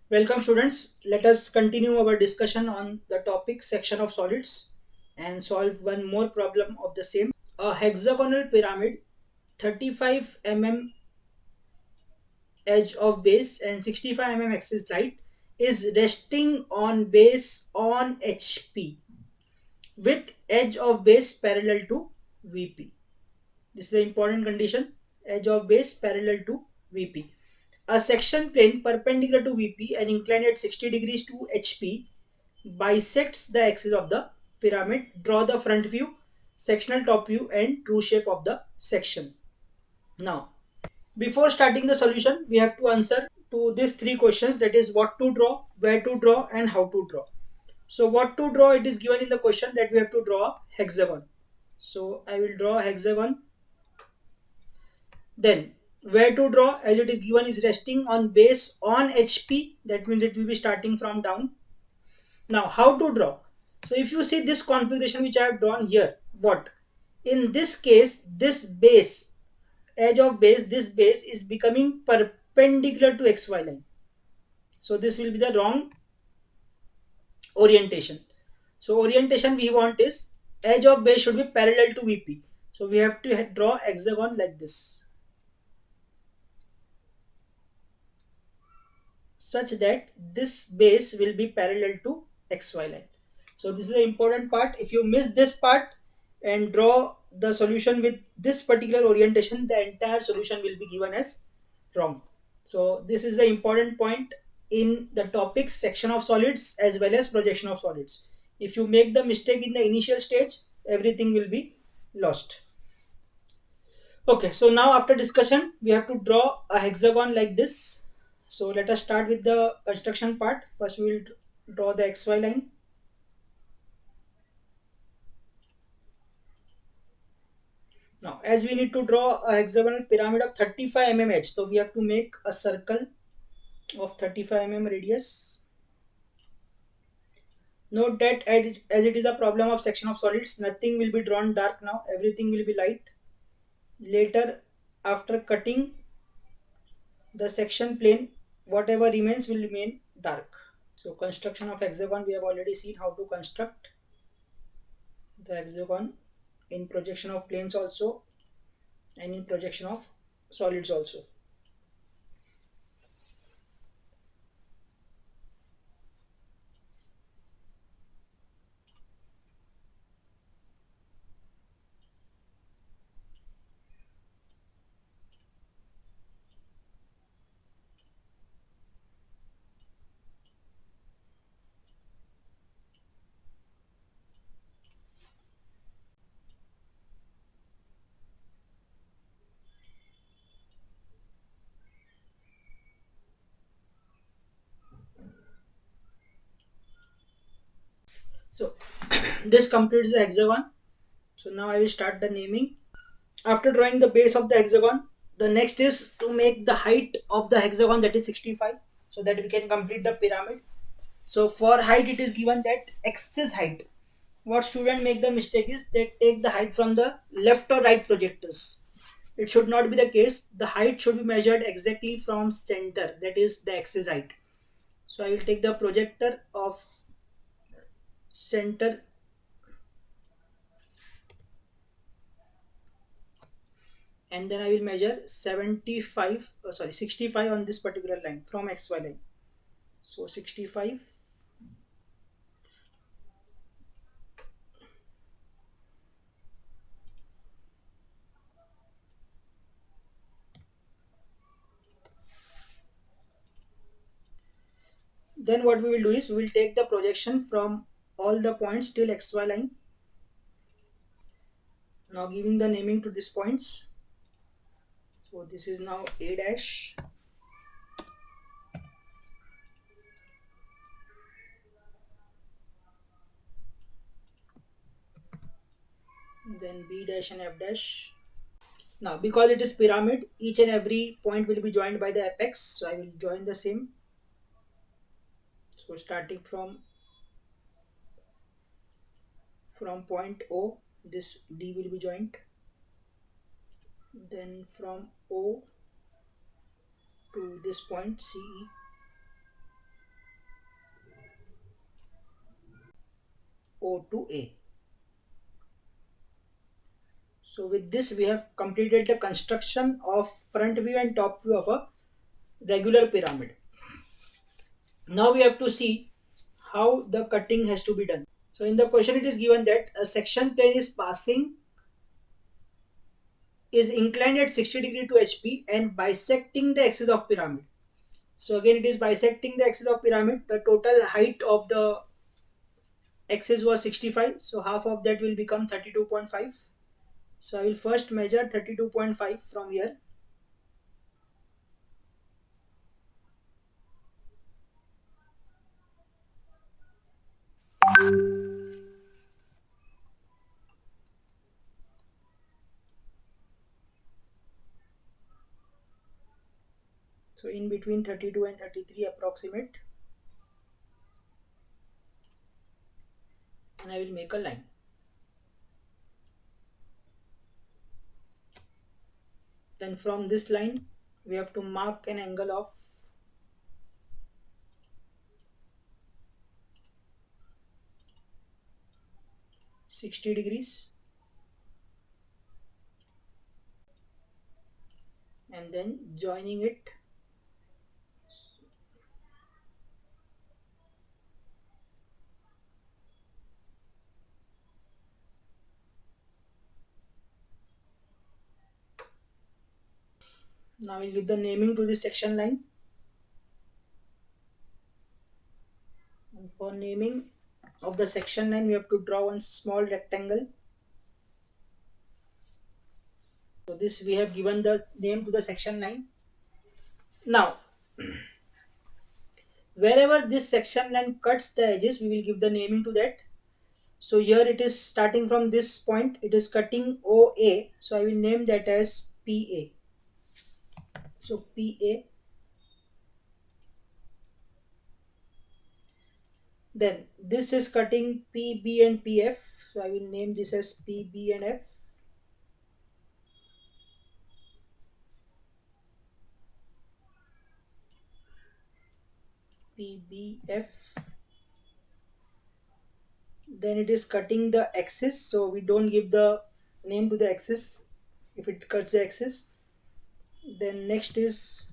Welcome students. Let us continue our discussion on the topic section of solids and solve one more problem of the same. A hexagonal pyramid 35 mm edge of base and 65 mm axis height is resting on base on HP with edge of base parallel to VP. This is the important condition. Edge of base parallel to VP. A section plane perpendicular to VP and inclined at 60 degrees to HP bisects the axis of the pyramid. Draw the front view, sectional top view, and true shape of the section. Now, before starting the solution, we have to answer to these three questions, that is what to draw, where to draw, and how to draw. So, what to draw, it is given in the question that we have to draw a hexagon. So, I will draw a hexagon. Then, where to draw, as it is given, is resting on base on HP, that means it will be starting from down. Now, how to draw? So, if you see this configuration which I have drawn here, what? In this case, this base, edge of base, this base is becoming perpendicular to XY line. So, this will be the wrong orientation. So, orientation we want is edge of base should be parallel to VP. So, we have to draw hexagon like this, such that this base will be parallel to XY line. So this is the important part. If you miss this part and draw the solution with this particular orientation, the entire solution will be given as wrong. So this is the important point in the topics section of solids as well as projection of solids. If you make the mistake in the initial stage, everything will be lost. Okay, so now after discussion, we have to draw a hexagon like this. So let us start with the construction part. First, we will draw the XY line. Now, as we need to draw a hexagonal pyramid of 35 mm edge, so we have to make a circle of 35 mm radius. Note that as it is a problem of section of solids, nothing will be drawn dark now. Everything will be light. Later, after cutting the section plane, whatever remains will remain dark. So construction of hexagon, we have already seen how to construct the hexagon in projection of planes also and in projection of solids also. So this completes the hexagon. So now I will start the naming. After drawing the base of the hexagon, the next is to make the height of the hexagon, that is 65, so that we can complete the pyramid. So for height, it is given that axis height. What student make the mistake is they take the height from the left or right projectors. It should not be the case. The height should be measured exactly from center, that is the axis height. So I will take the projector of center and then I will measure 75, 65 on this particular line from XY line. So 65. Then what we will do is we will take the projection from all the points till XY line. Now giving the naming to these points. So this is now A dash. Then B dash and F dash. Now because it is pyramid, each and every point will be joined by the apex. So I will join the same. So starting from point O, this D will be joined. Then from O to this point CE, O to A. So with this we have completed the construction of front view and top view of a regular pyramid. Now we have to see how the cutting has to be done. So in the question it is given that a section plane is inclined at 60 degree to HP and bisecting the axis of pyramid. So again it is bisecting the axis of pyramid. The total height of the axis was 65. So half of that will become 32.5. So I will first measure 32.5 from here. So in between 32 and 33 approximate, and I will make a line. Then from this line we have to mark an angle of 60 degrees and then joining it. Now we'll give the naming to this section line. And for naming of the section line we have to draw one small rectangle. So this we have given the name to the section line. Now wherever this section line cuts the edges we will give the naming to that. So here it is starting from this point, it is cutting OA, so I will name that as PA. So PA. Then this is cutting PB and PF, so I will name this as PB and F. PBF. Then it is cutting the axis, so we don't give the name to the axis if it cuts the axis. Then next is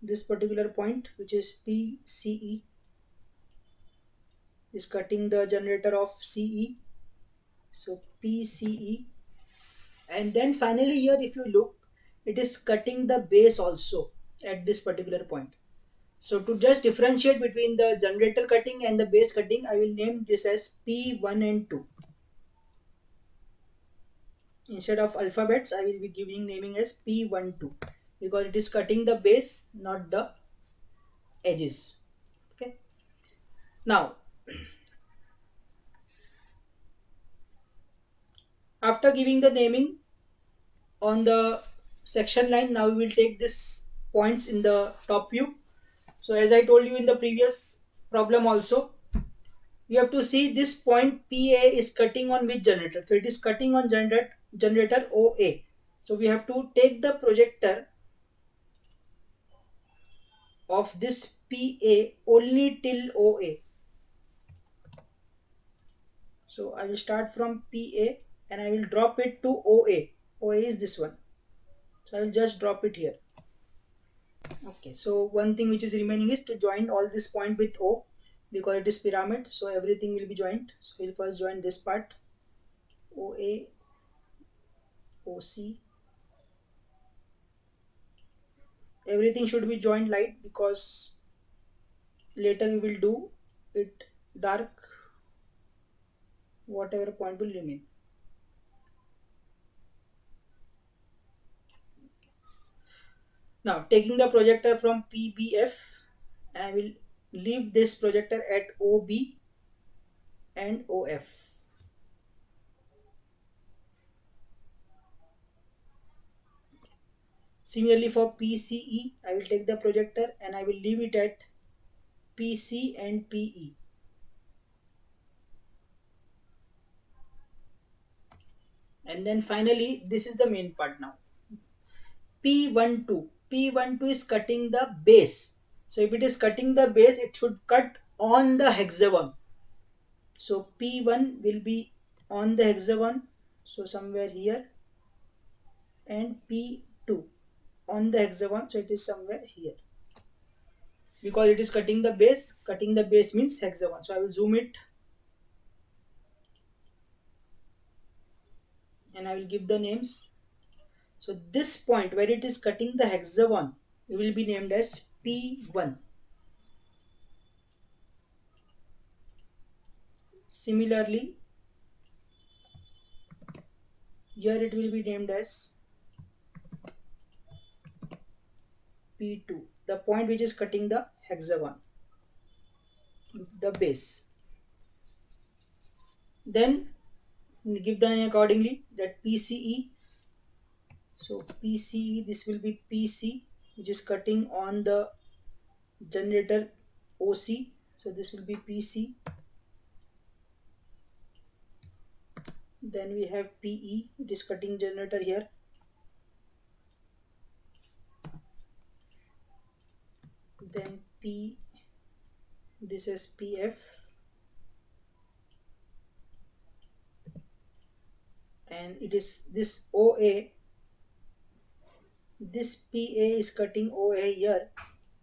this particular point, which is PCE, is cutting the generator of CE, so PCE. And then finally here if you look, it is cutting the base also at this particular point. So to just differentiate between the generator cutting and the base cutting, I will name this as P1 and 2. Instead of alphabets I will be giving naming as P1 2 because it is cutting the base, not the edges. Okay, now after giving the naming on the section line, now we will take this points in the top view. So as I told you in the previous problem also, you have to see this point PA is cutting on which generator. So it is cutting on generator OA. So we have to take the projector of this PA only till OA. So I will start from PA and I will drop it to OA. OA is this one. So I will just drop it here. Okay, so one thing which is remaining is to join all this point with O because it is pyramid, so everything will be joined. So we'll first join this part, OA, OC. Everything should be joined light because later we will do it dark. Whatever point will remain. Now taking the projector from PBF, I will leave this projector at OB and OF. Similarly for PCE, I will take the projector and I will leave it at PC and PE. And then finally, this is the main part now. P12. P12 is cutting the base. So if it is cutting the base, it should cut on the hexagon. So P1 will be on the hexagon, so somewhere here, and P2 on the hexagon, so it is somewhere here, because it is cutting the base. Cutting the base means hexagon. So I will zoom it and I will give the names. So this point where it is cutting the hexagon will be named as P1. Similarly, here it will be named as P2, the point which is cutting the hexagon, the base. Then give the name accordingly, that PCE. So PCE, this will be PC, which is cutting on the generator OC. So this will be PC. Then we have PE, it is cutting generator here. Then P, this is PF, and it is this OA. This PA is cutting OA here,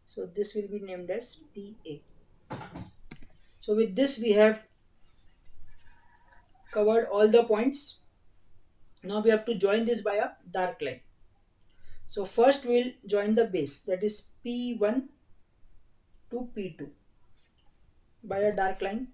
so this will be named as PA. So with this we have covered all the points. Now we have to join this by a dark line. So first we will join the base, that is P1 to P2 by a dark line.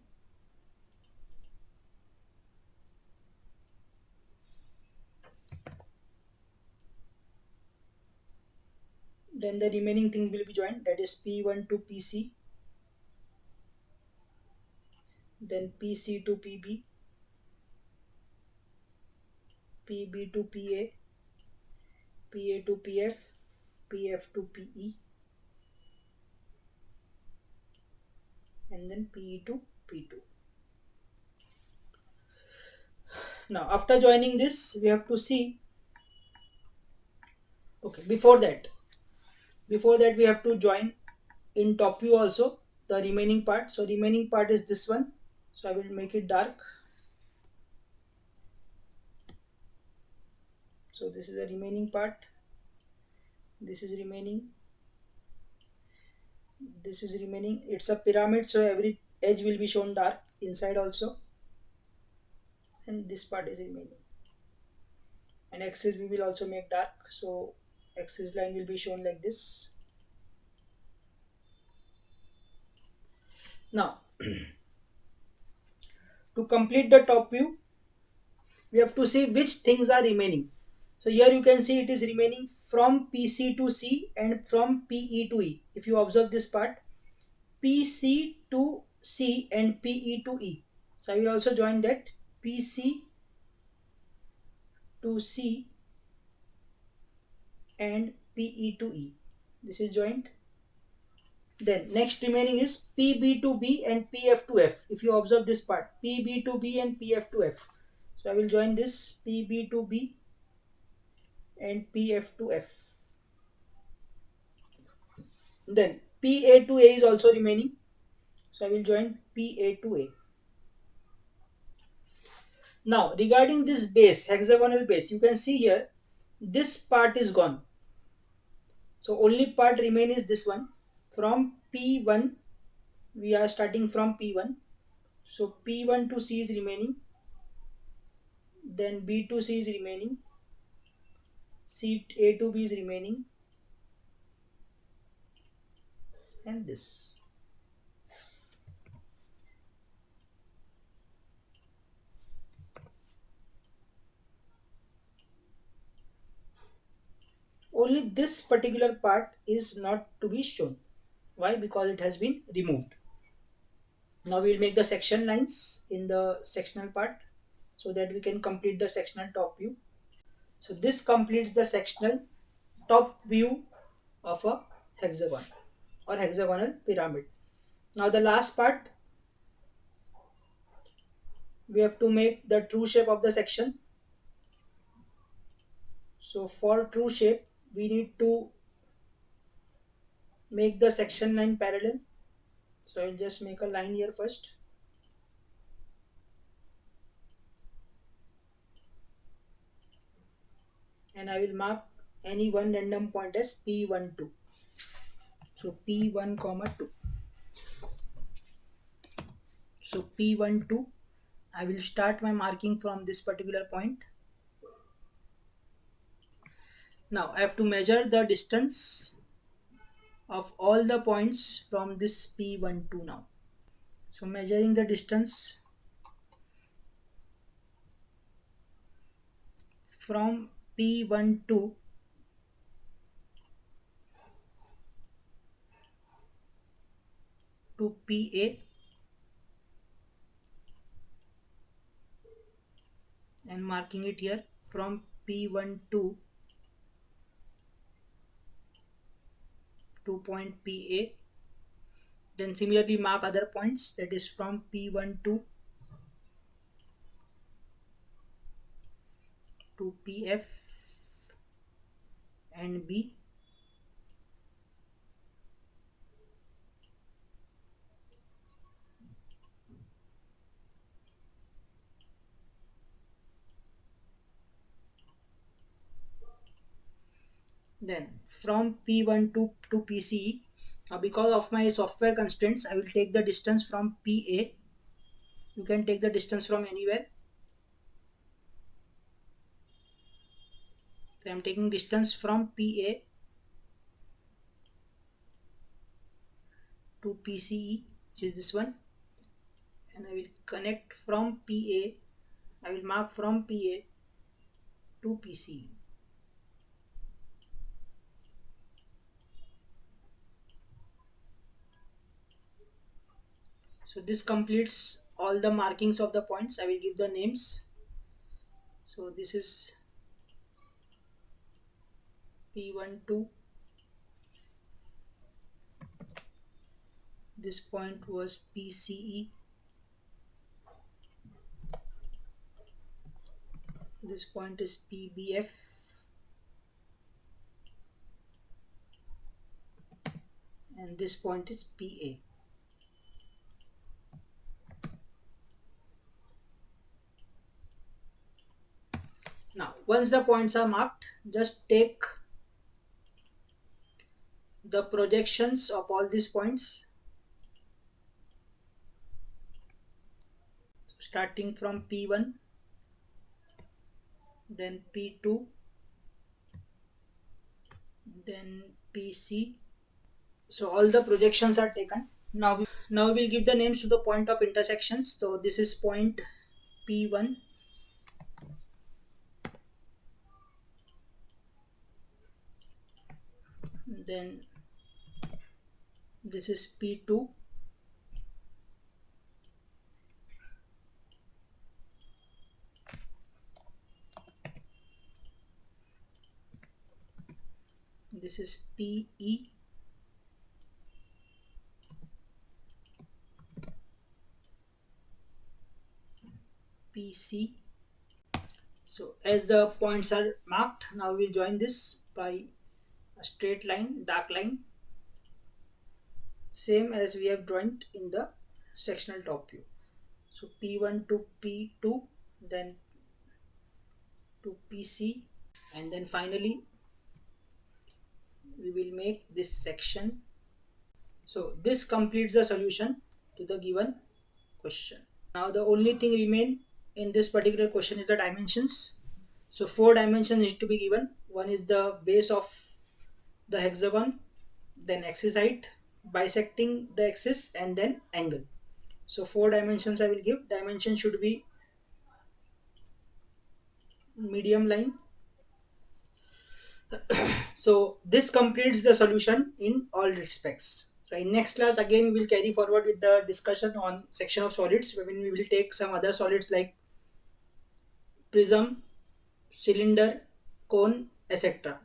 Then the remaining thing will be joined, that is P1 to PC, then PC to PB, PB to PA, PA to PF, PF to PE, and then PE to P2. Now after joining this we have to see, okay, before that we have to join in top view also the remaining part. So remaining part is this one, so I will make it dark. So this is the remaining part, this is remaining, this is remaining. It's a pyramid, so every edge will be shown dark inside also, and this part is remaining. And axis we will also make dark, so axis line will be shown like this. Now to complete the top view we have to see which things are remaining. So here you can see it is remaining from PC to C and from PE to E. If you observe this part, PC to C and PE to E. So I will also join that, PC to C and PE to E. This is joined. Then next remaining is PB to B and PF to F. If you observe this part, PB to B and PF to F. So I will join this, PB to B and PF to F. Then PA to A is also remaining, so I will join PA to A. Now regarding this base, hexagonal base, you can see here this part is gone, so only part remain is this one. From P1 we are starting from P1, so P1 to C is remaining, then B to C is remaining, C A to B is remaining, and this. Only this particular part is not to be shown. Why? Because it has been removed. Now we will make the section lines in the sectional part so that we can complete the sectional top view. So this completes the sectional top view of a hexagon or hexagonal pyramid. Now the last part, we have to make the true shape of the section. So for true shape we need to make the section line parallel. So I will just make a line here first. and I will mark any one random point as P12. So P1 comma 2. So P12, I will start my marking from this particular point. Now I have to measure the distance of all the points from this P12 now. So measuring the distance from P12 to PA, and marking it here from P12 to point PA. Then similarly mark other points, that is from P12 to PF and B. Then from P12 to PCE, because of my software constraints, I will take the distance from PA. You can take the distance from anywhere. So I am taking distance from PA to PCE, which is this one, and I will connect from PA. I will mark from PA to PCE. So this completes all the markings of the points. I will give the names. So this is P12. This point was PCE. This point is PBF. And this point is PA. Now, once the points are marked, just take the projections of all these points, starting from P1, then P2, then PC. So all the projections are taken. Now we'll give the names to the point of intersections. So this is point P1, then this is P2, this is PE, PC. So as the points are marked, now we'll join this by a straight line, dark line, same as we have drawn in the sectional top view. So P1 to P2, then to PC, and then finally we will make this section. So this completes the solution to the given question. Now the only thing remain in this particular question is the dimensions. So 4 dimensions need to be given. One is the base of the hexagon, then axis height, bisecting the axis, and then angle. So 4 dimensions I will give. Dimension should be medium line. So this completes the solution in all respects. So in next class again we will carry forward with the discussion on section of solids, when we will take some other solids like prism, cylinder, cone, etc.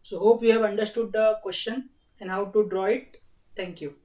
So hope you have understood the question and how to draw it. Thank you.